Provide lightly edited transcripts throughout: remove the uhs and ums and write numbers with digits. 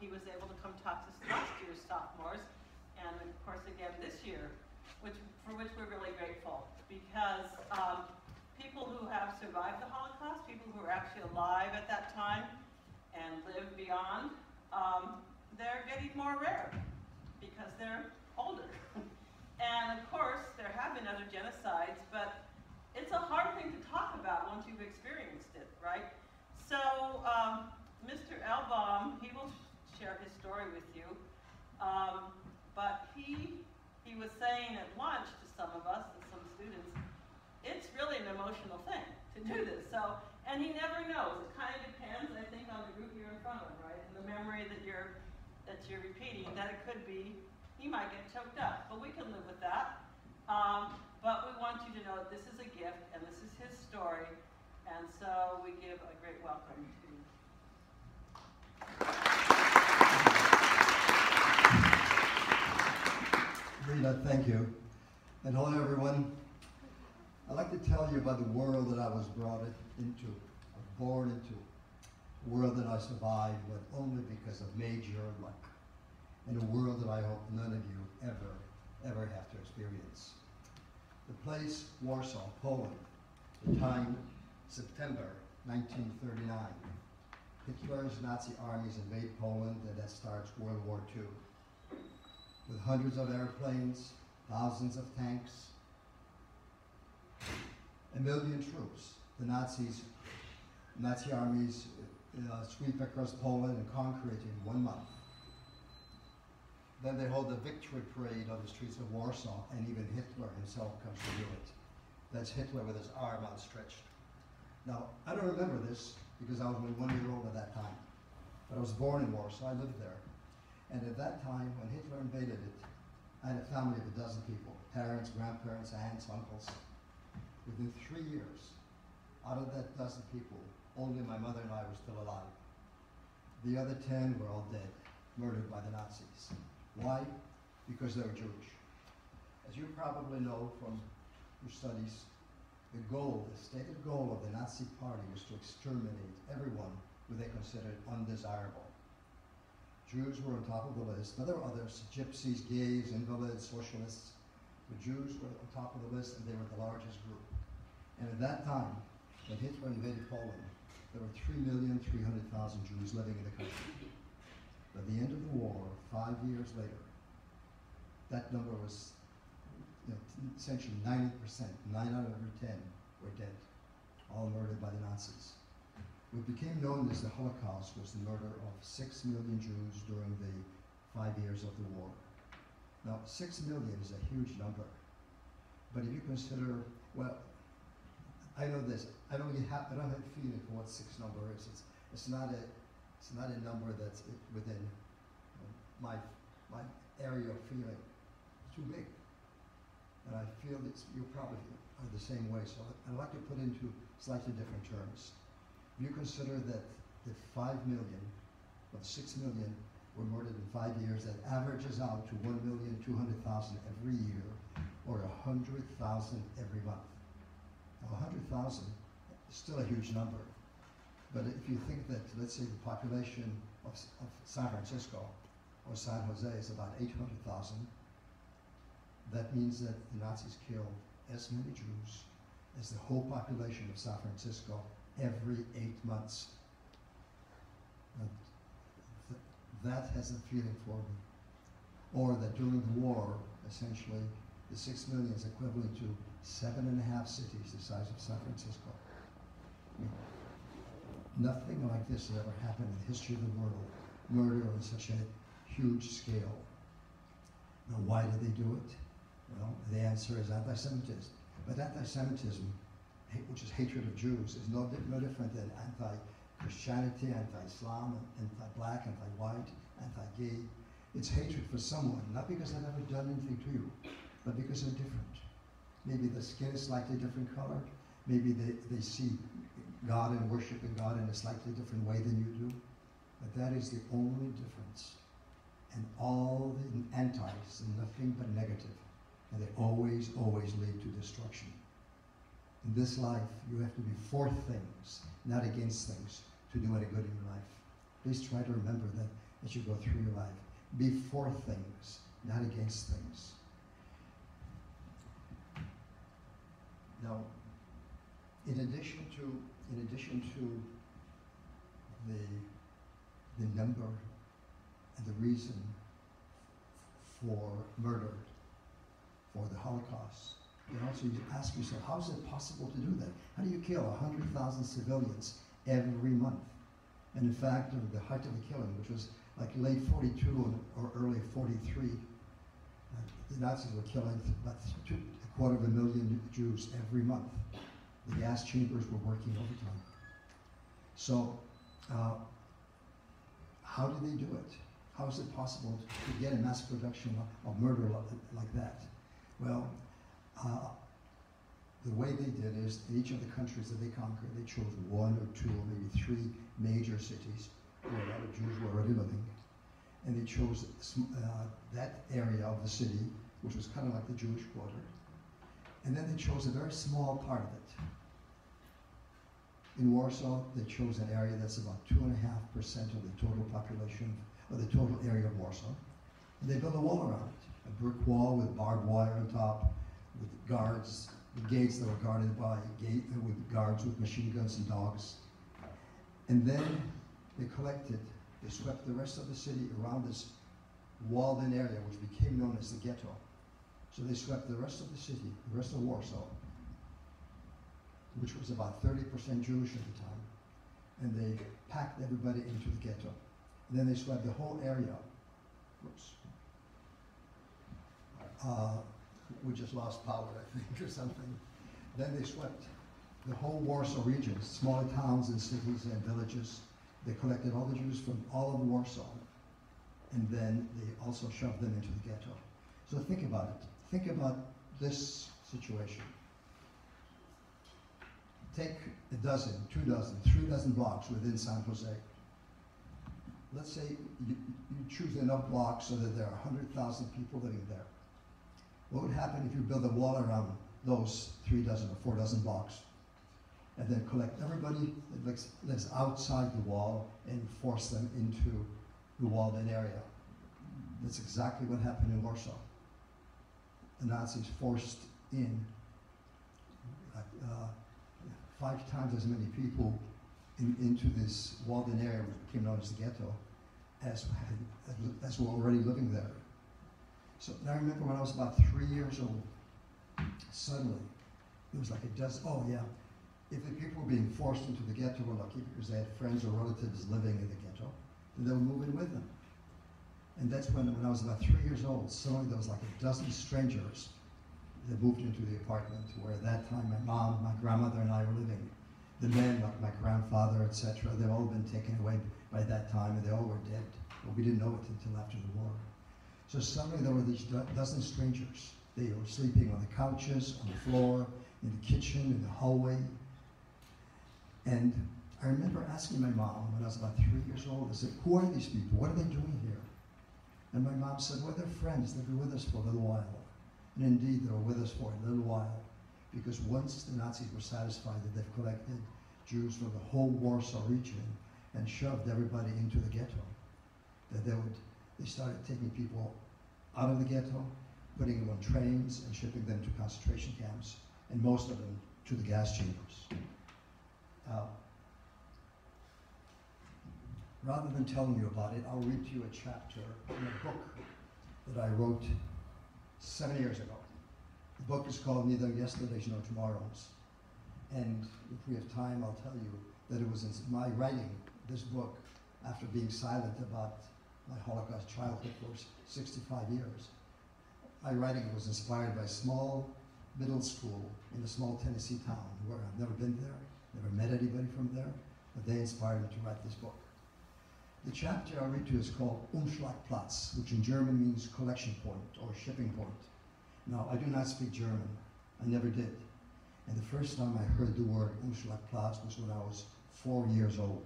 he was able to come talk to last year's sophomores, and of course again this year, for which we're really grateful, because people who have survived the Holocaust, people who are actually alive at that time and live beyond, they're getting more rare because they're older. And of course, there have been other genocides, but it's a hard thing to talk about once you've experienced it, right? So Mr. Elbaum, he will share his story with you, but he was saying at lunch to some of us and some students, it's really an emotional thing to do this. So, and he never knows. It kind of depends, I think, on the group you're in front of, right? And the memory that you're repeating, that it could be, he might get choked up, but we can live with that. But we want you to know that this is a gift, and this is his story, and so we give a great welcome to Rita, thank you. And hello, everyone. I'd like to tell you about the world that I was brought into, born into, a world that I survived, but only because of major luck, and a world that I hope none of you ever have to experience. The place, Warsaw, Poland, the time, September 1939. Hitler's Nazi armies invade Poland, and that starts World War II. With hundreds of airplanes, thousands of tanks, a million troops, the Nazi armies sweep across Poland and conquer it in 1 month. Then they hold a victory parade on the streets of Warsaw, and even Hitler himself comes to do it. That's Hitler with his arm outstretched. Now, I don't remember this because I was only 1 year old at that time. But I was born in Warsaw, I lived there. And at that time, when Hitler invaded it, I had a family of 12 people, parents, grandparents, aunts, uncles. Within 3 years, out of that 12 people, only my mother and I were still alive. The other 10 were all dead, murdered by the Nazis. Why? Because they were Jewish. As you probably know from your studies, the stated goal of the Nazi party was to exterminate everyone who they considered undesirable. Jews were on top of the list, but there were others, gypsies, gays, invalids, socialists. The Jews were on top of the list, and they were the largest group. And at that time, when Hitler invaded Poland, there were 3,300,000 Jews living in the country. By the end of the war, 5 years later, that number was essentially 90%, 9 out of every 10 were dead, all murdered by the Nazis. What became known as the Holocaust was the murder of 6 million Jews during the 5 years of the war. Now, 6 million is a huge number, but if you consider, well, I know this. I don't have a feeling for what 6 number is. It's not a number that's within my area of feeling. It's too big, and I feel that you probably are the same way. So I'd like to put into slightly different terms. If you consider that the 5 million, or 6 million, were murdered in 5 years, that averages out to 1,200,000 every year, or 100,000 every month. Now, 100,000 is still a huge number, but if you think that, let's say, the population of San Francisco or San Jose is about 800,000, that means that the Nazis killed as many Jews as the whole population of San Francisco every 8 months. That has a feeling for me. Or that during the war, essentially, the 6 million is equivalent to 7.5 cities the size of San Francisco. I mean, nothing like this has ever happened in the history of the world. Murder on such a huge scale. Now, why do they do it? Well, the answer is anti-Semitism. But anti-Semitism, which is hatred of Jews, is no different than anti-Christianity, anti-Islam, anti-black, anti-white, anti-gay. It's hatred for someone, not because they've ever done anything to you, but because they're different. Maybe the skin is slightly different color. Maybe they see God and worship in God in a slightly different way than you do. But that is the only difference. And all the antis are nothing but negative. And they always, always lead to destruction. In this life, you have to be for things, not against things, to do any good in your life. Please try to remember that as you go through your life. Be for things, not against things. Now, in addition to the number and the reason for murder, for the Holocaust, you also ask yourself, how is it possible to do that? How do you kill 100,000 civilians every month? And in fact, during the height of the killing, which was like late 42 or early 43, the Nazis were killing about a quarter of a million Jews every month. The gas chambers were working overtime. So, how did they do it? How is it possible to get a mass production of murder like that? Well, the way they did is, in each of the countries that they conquered, they chose one or two or maybe three major cities where a lot of Jews were already living. And they chose that area of the city, which was kind of like the Jewish quarter. And then they chose a very small part of it. In Warsaw, they chose an area that's about 2.5% of the total population, or the total area of Warsaw. And they built a wall around it, a brick wall with barbed wire on top, with guards, the gates that were guarded by with guards with machine guns and dogs. And then they swept the rest of the city around this walled-in area, which became known as the ghetto. So they swept the rest of the city, the rest of Warsaw, which was about 30% Jewish at the time, and they packed everybody into the ghetto. And then they swept the whole area. Whoops. We just lost power, I think, or something. Then they swept the whole Warsaw region, smaller towns and cities and villages. They collected all the Jews from all over Warsaw, and then they also shoved them into the ghetto. So think about it. Think about this situation. Take a dozen, 2 dozen, 3 dozen blocks within San Jose. Let's say you choose enough blocks so that there are 100,000 people living there. What would happen if you build a wall around those 3 dozen or 4 dozen blocks, and then collect everybody that lives outside the wall and force them into the walled-in area? That's exactly what happened in Warsaw. The Nazis forced in 5 times as many people into this walled-in area, which became known as the ghetto, as were already living there. So I remember when I was about 3 years old, suddenly there was like a dozen. Oh yeah, if the people were being forced into the ghetto were lucky because they had friends or relatives living in the ghetto, then they would move in with them. And that's when I was about 3 years old, suddenly there was like a dozen strangers that moved into the apartment where at that time my mom, my grandmother, and I were living. The men, like my grandfather, etc., they've all been taken away by that time, and they all were dead. But we didn't know it until after the war. So suddenly there were these dozen strangers. They were sleeping on the couches, on the floor, in the kitchen, in the hallway. And I remember asking my mom when I was about 3 years old, I said, who are these people? What are they doing here? And my mom said, well, they're friends. They'll be with us for a little while. And indeed, they were with us for a little while, because once the Nazis were satisfied that they've collected Jews from the whole Warsaw region and shoved everybody into the ghetto, that they started taking people out of the ghetto, putting them on trains and shipping them to concentration camps, and most of them to the gas chambers. Rather than telling you about it, I'll read to you a chapter in a book that I wrote 7 years ago. The book is called Neither Yesterdays Nor Tomorrows. And if we have time, I'll tell you that it was in my writing this book after being silent about my Holocaust childhood for 65 years. My writing was inspired by a small middle school in a small Tennessee town where I've never been there, never met anybody from there, but they inspired me to write this book. The chapter I'll read to you is called Umschlagplatz, which in German means collection point or shipping point. Now, I do not speak German. I never did. And the first time I heard the word Umschlagplatz was when I was 4 years old.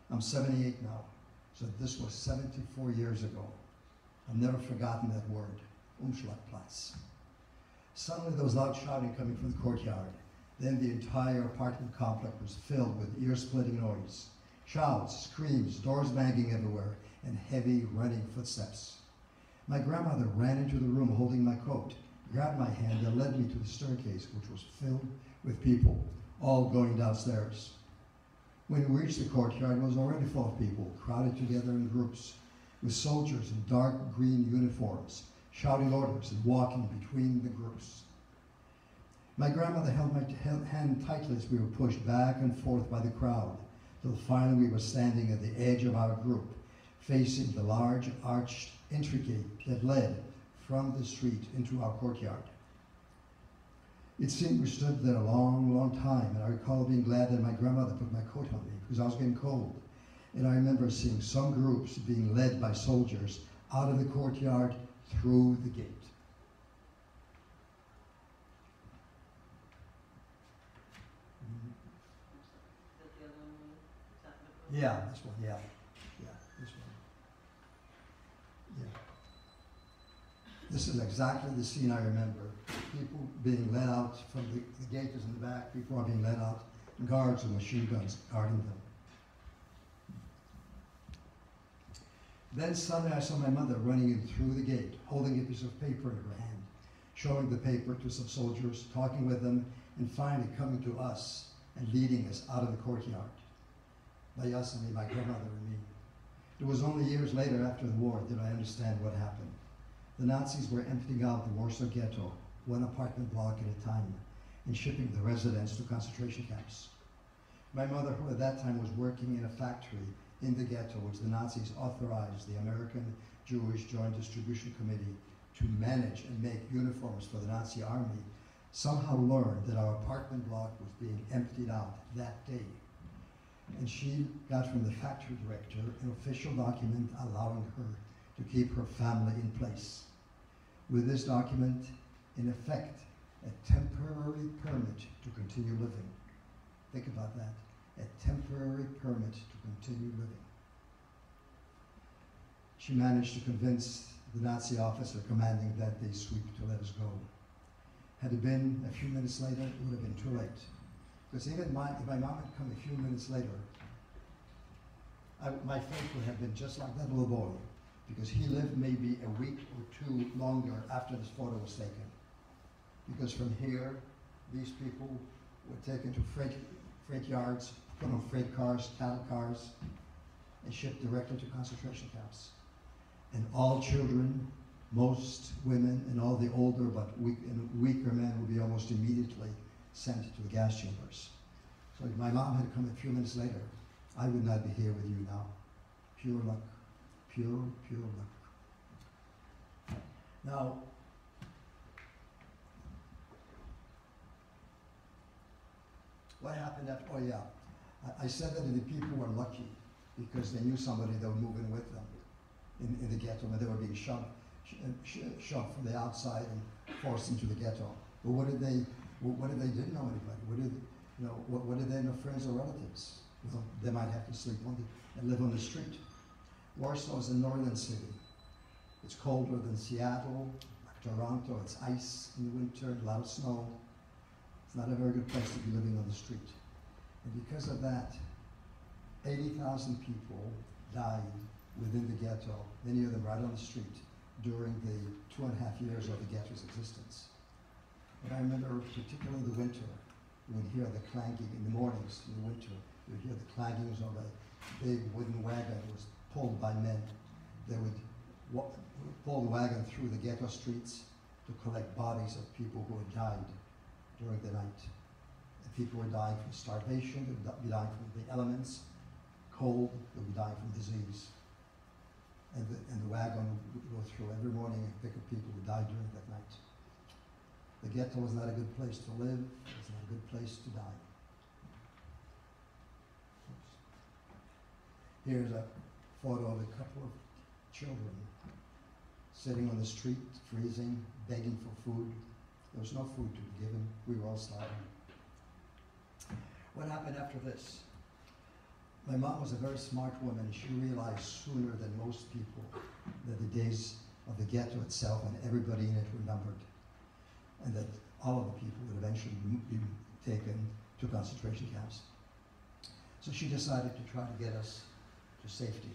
I'm 78 now, so this was 74 years ago. I've never forgotten that word, Umschlagplatz. Suddenly there was loud shouting coming from the courtyard. Then the entire apartment complex was filled with ear-splitting noise. Shouts, screams, doors banging everywhere, and heavy running footsteps. My grandmother ran into the room holding my coat, grabbed my hand, and led me to the staircase, which was filled with people, all going downstairs. When we reached the courtyard, it was already full of people, crowded together in groups, with soldiers in dark green uniforms, shouting orders and walking between the groups. My grandmother held my hand tightly as we were pushed back and forth by the crowd, till finally we were standing at the edge of our group, facing the large arched entry gate that led from the street into our courtyard. It seemed we stood there a long, long time, and I recall being glad that my grandmother put my coat on me because I was getting cold. And I remember seeing some groups being led by soldiers out of the courtyard through the gate. Yeah, this one, yeah. Yeah, this one. Yeah. This is exactly the scene I remember. People being led out from the gate is in the back, people are being led out, guards with machine guns guarding them. Then suddenly I saw my mother running in through the gate, holding a piece of paper in her hand, showing the paper to some soldiers, talking with them, and finally coming to us and leading us out of the courtyard. By us, I mean my grandmother and me. It was only years later, after the war, that I understand what happened. The Nazis were emptying out the Warsaw Ghetto, one apartment block at a time, and shipping the residents to concentration camps. My mother, who at that time was working in a factory in the ghetto, which the Nazis authorized the American Jewish Joint Distribution Committee to manage and make uniforms for the Nazi army, somehow learned that our apartment block was being emptied out that day. And she got from the factory director an official document allowing her to keep her family in place. With this document, in effect, a temporary permit to continue living. Think about that. A temporary permit to continue living. She managed to convince the Nazi officer commanding that day sweep to let us go. Had it been a few minutes later, it would have been too late. Because even if my mom had come a few minutes later, my fate would have been just like that little boy, because he lived maybe a week or two longer after this photo was taken. Because from here, these people were taken to freight yards, put on freight cars, cattle cars, and shipped directly to concentration camps. And all children, most women, and all the older but weaker men would be almost immediately sent to the gas chambers. So if my mom had come a few minutes later, I would not be here with you now. Pure luck. Pure luck. Now, what happened after, oh yeah, I said that the people were lucky because they knew somebody that would move in with them in the ghetto, when they were being shoved from the outside and forced into the ghetto. But what if they didn't know anybody? What if they had no friends or relatives? Well, they might have to sleep and live on the street. Warsaw is a northern city. It's colder than Seattle, like Toronto. It's ice in the winter, a lot of snow. It's not a very good place to be living on the street. And because of that, 80,000 people died within the ghetto, many of them right on the street, during the 2.5 years of the ghetto's existence. And I remember particularly the winter, you would hear the clanking in the mornings in the winter. You would hear the clangings of a big wooden wagon that was pulled by men. They would pull the wagon through the ghetto streets to collect bodies of people who had died during the night. And people were dying from starvation, they would be dying from the elements, cold, they would be dying from disease. And the wagon would go through every morning and pick up people who died during that night. The ghetto was not a good place to live. It was not a good place to die. Oops. Here's a photo of a couple of children sitting on the street, freezing, begging for food. There was no food to be given. We were all starving. What happened after this? My mom was a very smart woman. She realized sooner than most people that the days of the ghetto itself and everybody in it were numbered, and that all of the people would eventually be taken to concentration camps. So she decided to try to get us to safety.